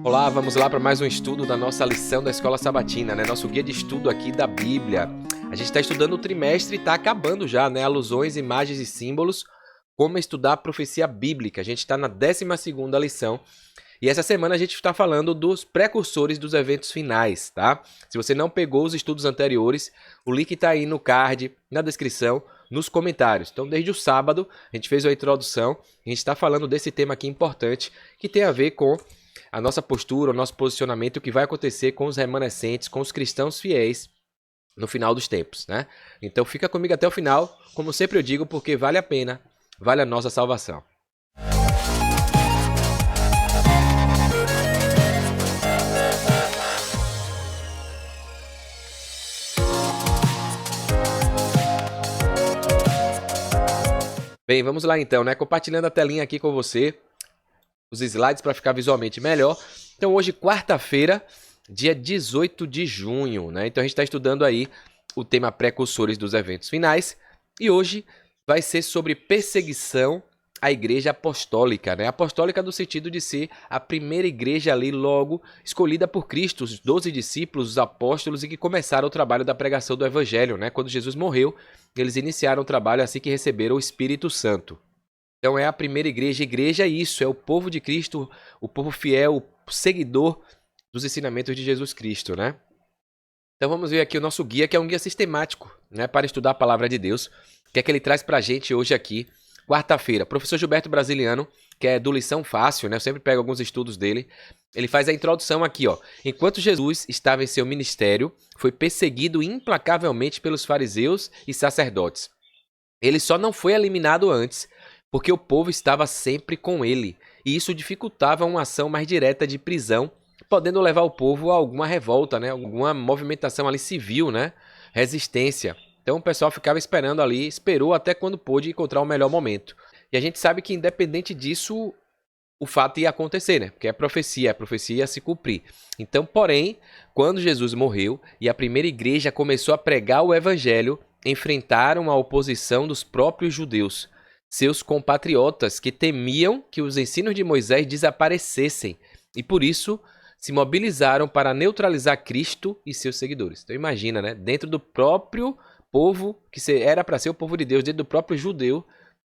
Olá, vamos lá para mais um estudo da nossa lição da Escola Sabatina, né? Nosso guia de estudo aqui da Bíblia. A gente está estudando o trimestre e está acabando já, né? Alusões, imagens e símbolos, como estudar a profecia bíblica. A gente está na 12ª lição e essa semana a gente está falando dos precursores dos eventos finais, tá? Se você não pegou os estudos anteriores, o link está aí no card, na descrição, nos comentários. Então, desde o sábado, a gente fez a introdução, a gente está falando desse tema aqui importante, que tem a ver com a nossa postura, o nosso posicionamento, o que vai acontecer com os remanescentes, com os cristãos fiéis no final dos tempos, né? Então fica comigo até o final, como sempre eu digo, porque vale a pena, vale a nossa salvação. Bem, vamos lá então, né? Compartilhando a telinha aqui com você, os slides para ficar visualmente melhor. Então hoje, quarta-feira, dia 18 de junho, né? Então a gente está estudando aí o tema precursores dos eventos finais e hoje vai ser sobre perseguição à igreja apostólica, né? Apostólica no sentido de ser a primeira igreja ali logo escolhida por Cristo, os 12 discípulos, os apóstolos e que começaram o trabalho da pregação do evangelho, né? Quando Jesus morreu, eles iniciaram o trabalho assim que receberam o Espírito Santo. Então é a primeira igreja. Igreja é isso, é o povo de Cristo, o povo fiel, o seguidor dos ensinamentos de Jesus Cristo, né? Então vamos ver aqui o nosso guia, que é um guia sistemático, né, para estudar a palavra de Deus. O que é que ele traz pra gente hoje aqui, quarta-feira? Professor Gilberto Brasiliano, que é do Lição Fácil, né? Eu sempre pego alguns estudos dele. Ele faz a introdução aqui, ó. Enquanto Jesus estava em seu ministério, foi perseguido implacavelmente pelos fariseus e sacerdotes. Ele só não foi eliminado antes, porque o povo estava sempre com ele, e isso dificultava uma ação mais direta de prisão, podendo levar o povo a alguma revolta, né? Alguma movimentação ali civil, né? Resistência. Então o pessoal ficava esperando ali, esperou até quando pôde encontrar o melhor momento. E a gente sabe que independente disso, o fato ia acontecer, né? Porque é a profecia ia se cumprir. Então, porém, quando Jesus morreu e a primeira igreja começou a pregar o evangelho, enfrentaram a oposição dos próprios judeus, seus compatriotas que temiam que os ensinos de Moisés desaparecessem e por isso se mobilizaram para neutralizar Cristo e seus seguidores. Então imagina, né? Dentro do próprio povo, que era para ser o povo de Deus, dentro do próprio judeu,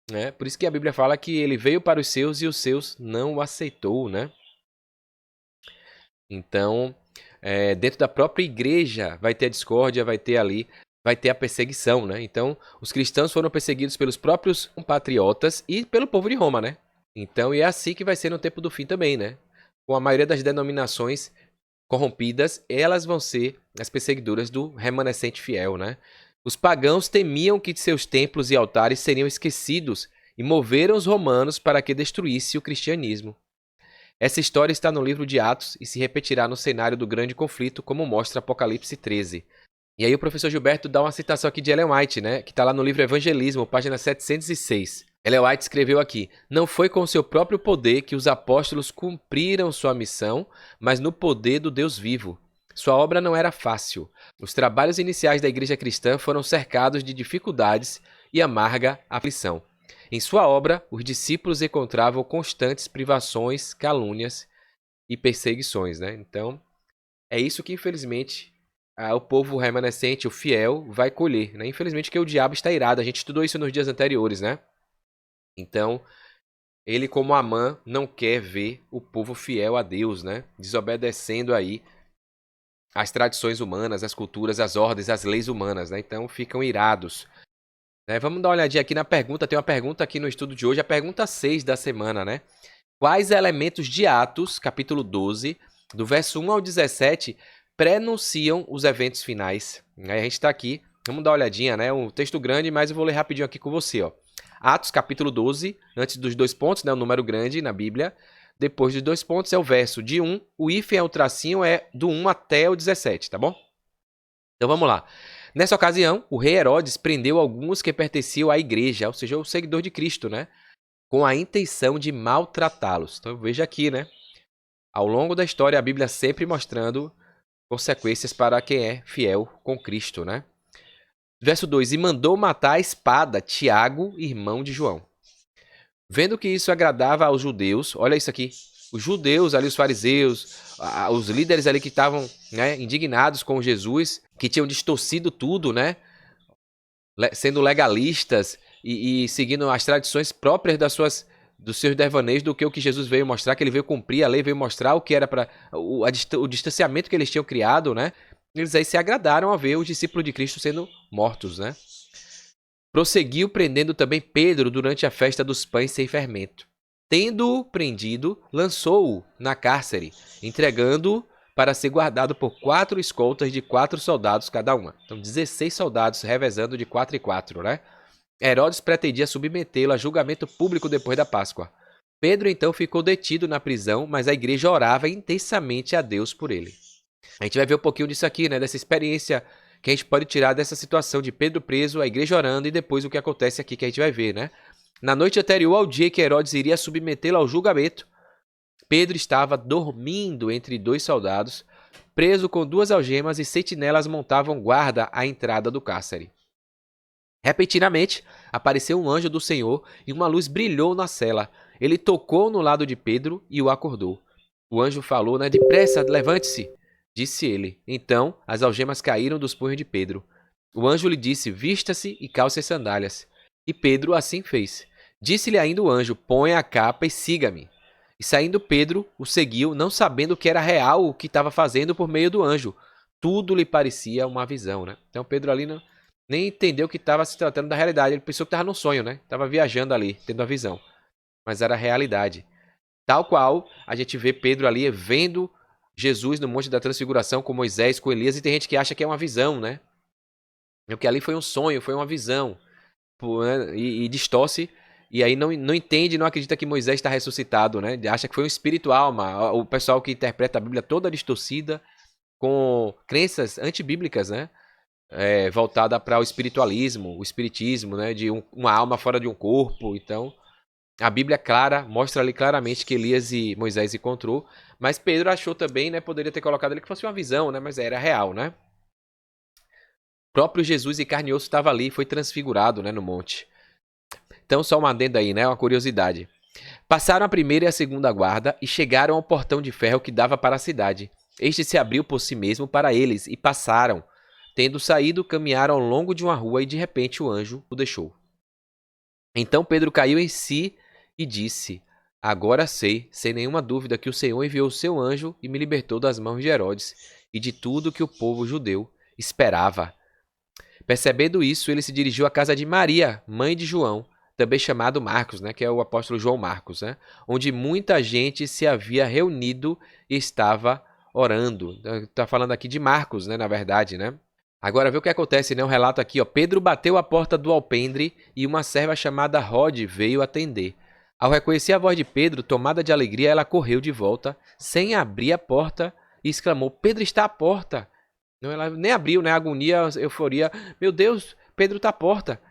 né? Por isso que a Bíblia fala que ele veio para os seus e os seus não o aceitou, né? Então, dentro da própria igreja vai ter a discórdia, vai ter a perseguição, né? Então, os cristãos foram perseguidos pelos próprios compatriotas e pelo povo de Roma, né? Então, e é assim que vai ser no tempo do fim também, né? Com a maioria das denominações corrompidas, elas vão ser as perseguidoras do remanescente fiel, né? Os pagãos temiam que seus templos e altares seriam esquecidos e moveram os romanos para que destruísse o cristianismo. Essa história está no livro de Atos e se repetirá no cenário do grande conflito, como mostra Apocalipse 13. E aí o professor Gilberto dá uma citação aqui de Ellen White, né, que está lá no livro Evangelismo, página 706. Ellen White escreveu aqui: não foi com seu próprio poder que os apóstolos cumpriram sua missão, mas no poder do Deus vivo. Sua obra não era fácil. Os trabalhos iniciais da igreja cristã foram cercados de dificuldades e amarga aflição. Em sua obra, os discípulos encontravam constantes privações, calúnias e perseguições, né? Então, é isso que infelizmente o povo remanescente, o fiel, vai colher, né? Infelizmente que o diabo está irado. A gente estudou isso nos dias anteriores, né? Então, ele como Amã não quer ver o povo fiel a Deus, né? Desobedecendo aí as tradições humanas, as culturas, as ordens, as leis humanas, né? Então, ficam irados. Vamos dar uma olhadinha aqui na pergunta. Tem uma pergunta aqui no estudo de hoje, a pergunta 6 da semana, né? Quais elementos de Atos, capítulo 12, do verso 1 ao 17, prenunciam os eventos finais? Aí a gente está aqui, vamos dar uma olhadinha, né? Um texto grande, mas eu vou ler rapidinho aqui com você, ó. Atos, capítulo 12, antes dos 2 pontos, né? Um número grande na Bíblia. Depois dos 2 pontos é o verso de 1, o hífen é o tracinho, é do 1 até o 17, tá bom? Então vamos lá. Nessa ocasião, o rei Herodes prendeu alguns que pertenciam à igreja, ou seja, o seguidor de Cristo, né? Com a intenção de maltratá-los. Então veja aqui, né? Ao longo da história, a Bíblia sempre mostrando consequências para quem é fiel com Cristo, né? Verso 2, e mandou matar a espada Tiago, irmão de João. Vendo que isso agradava aos judeus, olha isso aqui, os judeus ali, os fariseus, os líderes ali que estavam, né, indignados com Jesus, que tinham distorcido tudo, né, sendo legalistas e seguindo as tradições próprias dos seus devaneios do que o que Jesus veio mostrar, que ele veio cumprir a lei, veio mostrar o que era para o distanciamento que eles tinham criado, né? Eles aí se agradaram a ver os discípulos de Cristo sendo mortos, né? Prosseguiu prendendo também Pedro durante a festa dos pães sem fermento. Tendo-o prendido, lançou-o na cárcere, entregando-o para ser guardado por 4 escoltas de 4 soldados cada uma. Então, 16 soldados revezando de 4 em 4, né? Herodes pretendia submetê-lo a julgamento público depois da Páscoa. Pedro então ficou detido na prisão, mas a igreja orava intensamente a Deus por ele. A gente vai ver um pouquinho disso aqui, né? Dessa experiência que a gente pode tirar dessa situação de Pedro preso, a igreja orando e depois o que acontece aqui que a gente vai ver, né? Na noite anterior ao dia que Herodes iria submetê-lo ao julgamento, Pedro estava dormindo entre 2 soldados, preso com 2 algemas e sentinelas montavam guarda à entrada do cárcere. Repentinamente, apareceu um anjo do Senhor e uma luz brilhou na cela. Ele tocou no lado de Pedro e o acordou. O anjo falou, né? Depressa, levante-se, disse ele. Então, as algemas caíram dos punhos de Pedro. O anjo lhe disse, vista-se e calce as sandálias. E Pedro assim fez. Disse-lhe ainda o anjo, ponha a capa e siga-me. E saindo Pedro, o seguiu, não sabendo que era real o que estava fazendo por meio do anjo. Tudo lhe parecia uma visão, né? Então Pedro ali nem entendeu que estava se tratando da realidade. Ele pensou que estava num sonho, né? Estava viajando ali, tendo a visão. Mas era a realidade. Tal qual a gente vê Pedro ali vendo Jesus no Monte da Transfiguração com Moisés, com Elias. E tem gente que acha que é uma visão, né? O que ali foi um sonho, foi uma visão. E distorce. E aí não entende, não acredita que Moisés está ressuscitado, né? Acha que foi um espírito alma. O pessoal que interpreta a Bíblia toda distorcida, com crenças antibíblicas, né? Voltada para o espiritualismo, o espiritismo, né? De uma alma fora de um corpo. Então, a Bíblia mostra ali claramente que Elias e Moisés encontrou. Mas Pedro achou também, né? Poderia ter colocado ali que fosse uma visão, né? Mas era real, né? O próprio Jesus em carne e osso estava ali, foi transfigurado, né? No monte. Então, só uma adenda aí, né? Uma curiosidade. Passaram a primeira e a segunda guarda e chegaram ao portão de ferro que dava para a cidade. Este se abriu por si mesmo para eles e passaram. Tendo saído, caminharam ao longo de uma rua e de repente o anjo o deixou. Então Pedro caiu em si e disse, agora sei, sem nenhuma dúvida, que o Senhor enviou o seu anjo e me libertou das mãos de Herodes e de tudo que o povo judeu esperava. Percebendo isso, ele se dirigiu à casa de Maria, mãe de João, também chamado Marcos, né, que é o apóstolo João Marcos, né, onde muita gente se havia reunido e estava orando. Está falando aqui de Marcos, né, na verdade, né? Agora vê o que acontece, né? Um relato aqui, ó. Pedro bateu a porta do alpendre e uma serva chamada Rode veio atender. Ao reconhecer a voz de Pedro, tomada de alegria, ela correu de volta, sem abrir a porta, e exclamou, Pedro está à porta. Não, ela nem abriu, né? Agonia, euforia. Meu Deus, Pedro está à porta.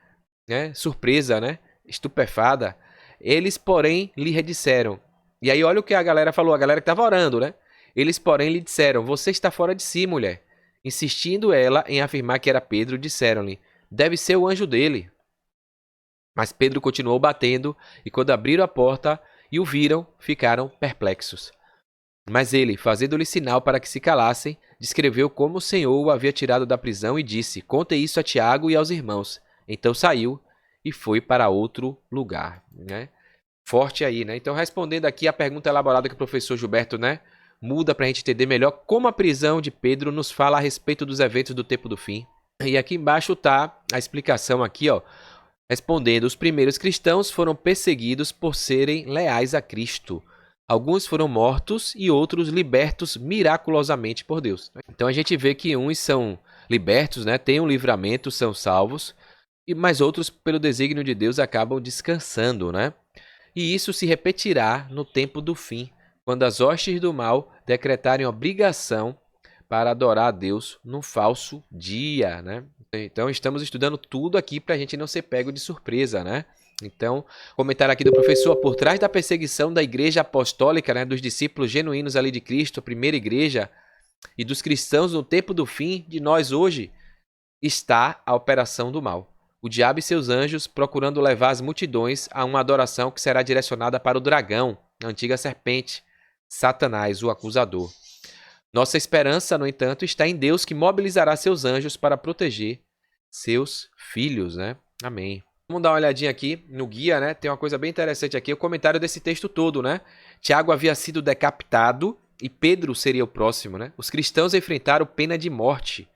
Né? Surpresa, né? Estupefada. Eles, porém, lhe redisseram. E aí olha o que a galera falou, a galera que estava orando, né? Eles, porém, lhe disseram, você está fora de si, mulher. Insistindo ela em afirmar que era Pedro, disseram-lhe, deve ser o anjo dele. Mas Pedro continuou batendo, e quando abriram a porta e o viram, ficaram perplexos. Mas ele, fazendo-lhe sinal para que se calassem, descreveu como o Senhor o havia tirado da prisão e disse, conte isso a Tiago e aos irmãos. Então saiu e foi para outro lugar. Né? Forte aí, né? Então, respondendo aqui a pergunta elaborada que o professor Gilberto, né, muda para a gente entender melhor como a prisão de Pedro nos fala a respeito dos eventos do tempo do fim. E aqui embaixo está a explicação aqui, ó. Respondendo, os primeiros cristãos foram perseguidos por serem leais a Cristo. Alguns foram mortos e outros libertos miraculosamente por Deus. Então a gente vê que uns são libertos, né, têm um livramento, são salvos, mas outros, pelo desígnio de Deus, acabam descansando, né? E isso se repetirá no tempo do fim, quando as hostes do mal decretarem obrigação para adorar a Deus num falso dia, né? Então estamos estudando tudo aqui para a gente não ser pego de surpresa, né? Então, comentário aqui do professor, por trás da perseguição da igreja apostólica, né, dos discípulos genuínos ali de Cristo, a primeira igreja, e dos cristãos no tempo do fim, de nós hoje, está a operação do mal. O diabo e seus anjos procurando levar as multidões a uma adoração que será direcionada para o dragão, a antiga serpente, Satanás, o acusador. Nossa esperança, no entanto, está em Deus, que mobilizará seus anjos para proteger seus filhos, né? Amém. Vamos dar uma olhadinha aqui no guia, né? Tem uma coisa bem interessante aqui, o comentário desse texto todo, né? Tiago havia sido decapitado e Pedro seria o próximo, né? Os cristãos enfrentaram pena de morte.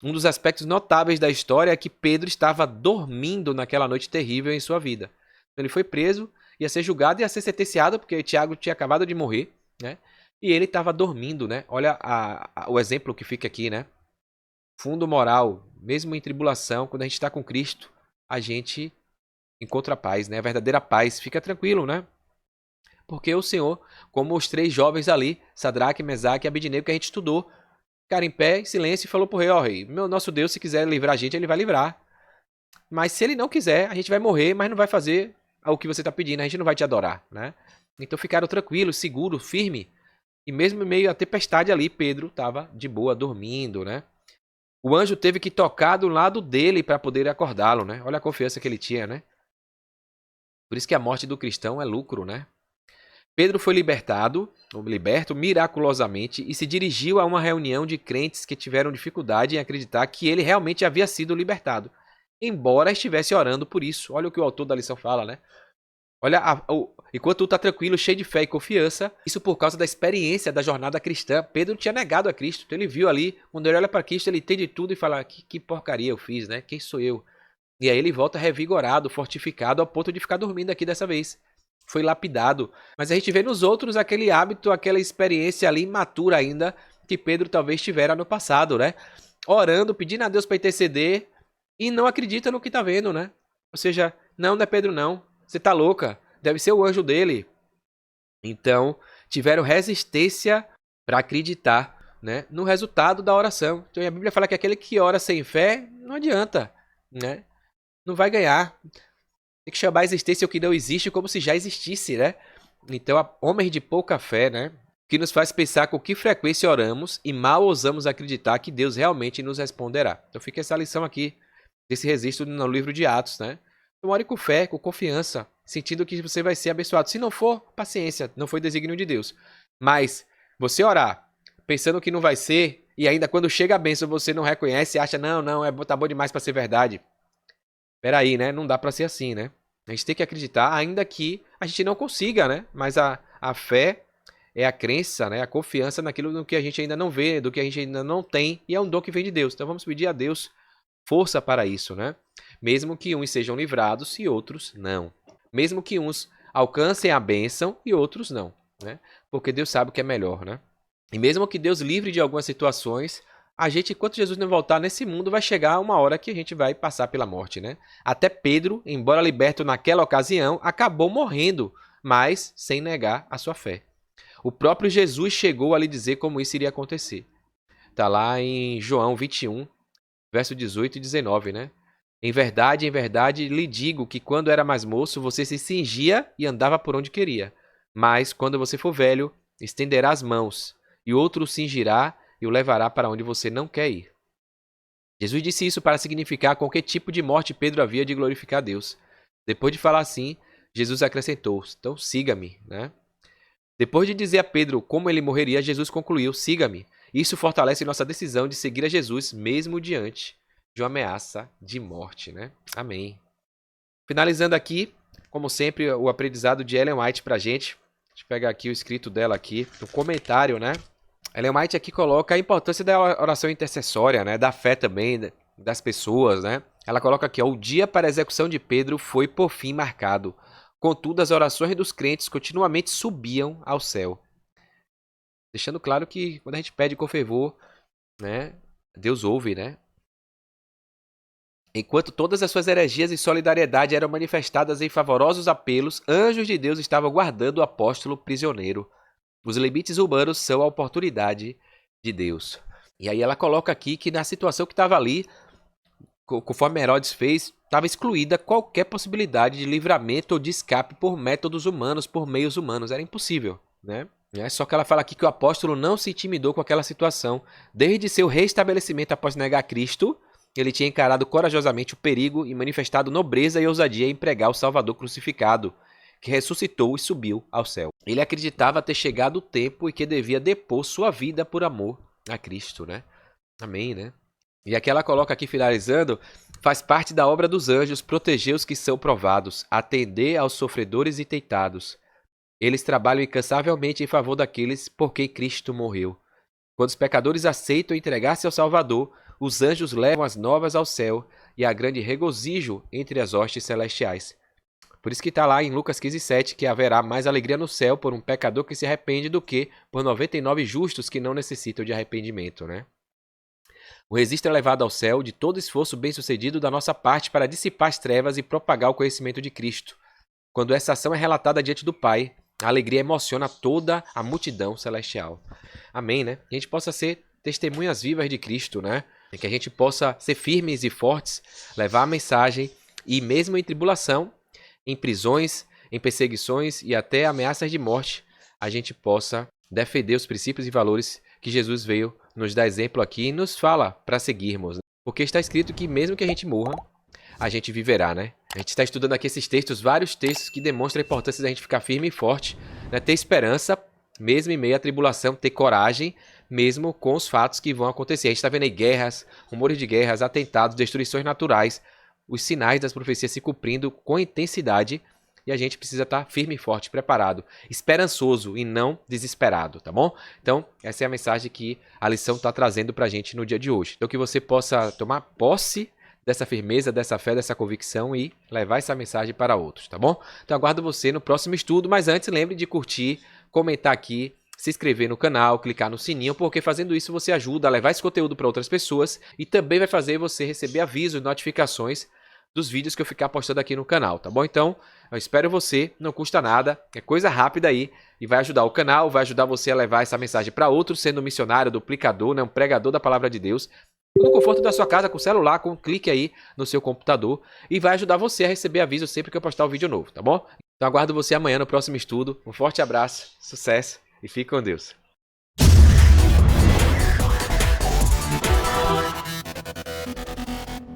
Um dos aspectos notáveis da história é que Pedro estava dormindo naquela noite terrível em sua vida. Então, ele foi preso, ia ser julgado e ia ser sentenciado, porque Tiago tinha acabado de morrer, né? E ele estava dormindo, né? Olha o exemplo que fica aqui, né? Fundo moral, mesmo em tribulação, quando a gente está com Cristo, a gente encontra a paz, né? A verdadeira paz. Fica tranquilo, né? Porque o Senhor, como os 3 jovens ali, Sadraque, Mesaque e Abednego, que a gente estudou, ficaram em pé, em silêncio, e falou pro rei, ó rei, nosso Deus, se quiser livrar a gente, ele vai livrar. Mas se ele não quiser, a gente vai morrer, mas não vai fazer o que você está pedindo, a gente não vai te adorar, né? Então ficaram tranquilos, seguros, firmes. E mesmo em meio à tempestade ali, Pedro estava de boa, dormindo, né? O anjo teve que tocar do lado dele para poder acordá-lo, né? Olha a confiança que ele tinha, né? Por isso que a morte do cristão é lucro, né? Pedro foi liberto miraculosamente e se dirigiu a uma reunião de crentes que tiveram dificuldade em acreditar que ele realmente havia sido libertado, embora estivesse orando por isso. Olha o que o autor da lição fala, né? Olha, enquanto tu está tranquilo, cheio de fé e confiança, isso por causa da experiência da jornada cristã. Pedro tinha negado a Cristo, então ele viu ali, quando ele olha para Cristo, ele entende tudo e fala, que porcaria eu fiz, né? Quem sou eu? E aí ele volta revigorado, fortificado, ao ponto de ficar dormindo aqui dessa vez. Foi lapidado. Mas a gente vê nos outros aquele hábito, aquela experiência ali imatura ainda, que Pedro talvez tivera no passado, né? Orando, pedindo a Deus para interceder e não acredita no que está vendo, né? Ou seja, não é Pedro não. Você tá louca? Deve ser o anjo dele. Então, tiveram resistência para acreditar, né, no resultado da oração. Então, a Bíblia fala que aquele que ora sem fé, não adianta, né? Não vai ganhar. Tem que chamar a existência o que não existe como se já existisse, né? Então, homens de pouca fé, né? Que nos faz pensar com que frequência oramos e mal ousamos acreditar que Deus realmente nos responderá. Então, fica essa lição aqui, desse registro no livro de Atos, né? Então, ore com fé, com confiança, sentindo que você vai ser abençoado. Se não for, paciência, não foi desígnio de Deus. Mas você orar, pensando que não vai ser, e ainda quando chega a bênção você não reconhece e acha, não, tá bom demais para ser verdade. Peraí, né? Não dá para ser assim, né? A gente tem que acreditar, ainda que a gente não consiga, né? Mas a fé é a crença, né? A confiança naquilo do que a gente ainda não vê, do que a gente ainda não tem, e é um dom que vem de Deus. Então vamos pedir a Deus força para isso, né? Mesmo que uns sejam livrados e outros não. Mesmo que uns alcancem a bênção e outros não, né? Porque Deus sabe o que é melhor, né? E mesmo que Deus livre de algumas situações, a gente, enquanto Jesus não voltar nesse mundo, vai chegar uma hora que a gente vai passar pela morte, né? Até Pedro, embora liberto naquela ocasião, acabou morrendo, mas sem negar a sua fé. O próprio Jesus chegou a lhe dizer como isso iria acontecer. Está lá em João 21, verso 18 e 19, né? Em verdade, lhe digo que quando era mais moço, você se cingia e andava por onde queria. Mas, quando você for velho, estenderá as mãos, e outro o cingirá e o levará para onde você não quer ir. Jesus disse isso para significar com que tipo de morte Pedro havia de glorificar a Deus. Depois de falar assim, Jesus acrescentou, então siga-me, né? Depois de dizer a Pedro como ele morreria, Jesus concluiu, siga-me. Isso fortalece nossa decisão de seguir a Jesus mesmo diante de uma ameaça de morte, né? Amém. Finalizando aqui, como sempre, o aprendizado de Ellen White pra gente. Deixa eu pegar aqui o escrito dela aqui, no comentário, né? Ellen White aqui coloca a importância da oração intercessória, né? Da fé também, das pessoas, né? Ela coloca aqui, ó, o dia para a execução de Pedro foi por fim marcado. Contudo, as orações dos crentes continuamente subiam ao céu. Deixando claro que quando a gente pede com fervor, né? Deus ouve, né? Enquanto todas as suas heresias e solidariedade eram manifestadas em favorosos apelos, anjos de Deus estavam guardando o apóstolo prisioneiro. Os limites humanos são a oportunidade de Deus. E aí ela coloca aqui que na situação que estava ali, conforme Herodes fez, estava excluída qualquer possibilidade de livramento ou de escape por métodos humanos, por meios humanos. Era impossível, né? Só que ela fala aqui que o apóstolo não se intimidou com aquela situação. Desde seu restabelecimento após negar Cristo, ele tinha encarado corajosamente o perigo e manifestado nobreza e ousadia em pregar o Salvador crucificado, que ressuscitou e subiu ao céu. ele acreditava ter chegado o tempo e que devia depor sua vida por amor a Cristo, né? Amém, né? E aqui ela coloca aqui, finalizando, faz parte da obra dos anjos proteger os que são provados, atender aos sofredores e tentados. Eles trabalham incansavelmente em favor daqueles por quem Cristo morreu. Quando os pecadores aceitam entregar-se ao Salvador, os anjos levam as novas ao céu e há grande regozijo entre as hostes celestiais. Por isso que está lá em Lucas 15:7 que haverá mais alegria no céu por um pecador que se arrepende do que por 99 justos que não necessitam de arrependimento, né? O registro é levado ao céu de todo esforço bem-sucedido da nossa parte para dissipar as trevas e propagar o conhecimento de Cristo. Quando essa ação é relatada diante do Pai, a alegria emociona toda a multidão celestial. Amém, né? Que a gente possa ser testemunhas vivas de Cristo, né? E que a gente possa ser firmes e fortes, levar a mensagem e mesmo em tribulação, em prisões, em perseguições e até ameaças de morte, a gente possa defender os princípios e valores que Jesus veio nos dar exemplo aqui e nos fala para seguirmos. Porque está escrito que mesmo que a gente morra, a gente viverá, né? A gente está estudando aqui esses textos, vários textos que demonstram a importância da gente ficar firme e forte, né? Ter esperança, mesmo em meio à tribulação, ter coragem, mesmo com os fatos que vão acontecer. A gente está vendo aí guerras, rumores de guerras, atentados, destruições naturais, os sinais das profecias se cumprindo com intensidade e a gente precisa estar firme e forte, preparado, esperançoso e não desesperado, tá bom? Então, essa é a mensagem que a lição está trazendo para a gente no dia de hoje. Então, que você possa tomar posse dessa firmeza, dessa fé, dessa convicção e levar essa mensagem para outros, tá bom? Então, aguardo você no próximo estudo, mas antes, lembre de curtir, comentar aqui, se inscrever no canal, clicar no sininho, porque fazendo isso você ajuda a levar esse conteúdo para outras pessoas e também vai fazer você receber avisos e notificações dos vídeos que eu ficar postando aqui no canal, tá bom? Então, eu espero você, não custa nada, é coisa rápida aí e vai ajudar o canal, vai ajudar você a levar essa mensagem para outros, sendo um missionário, duplicador, né, um pregador da palavra de Deus, no conforto da sua casa, com o celular, com um clique aí no seu computador e vai ajudar você a receber aviso sempre que eu postar um vídeo novo, tá bom? Então, aguardo você amanhã no próximo estudo. Um forte abraço, sucesso e fique com Deus.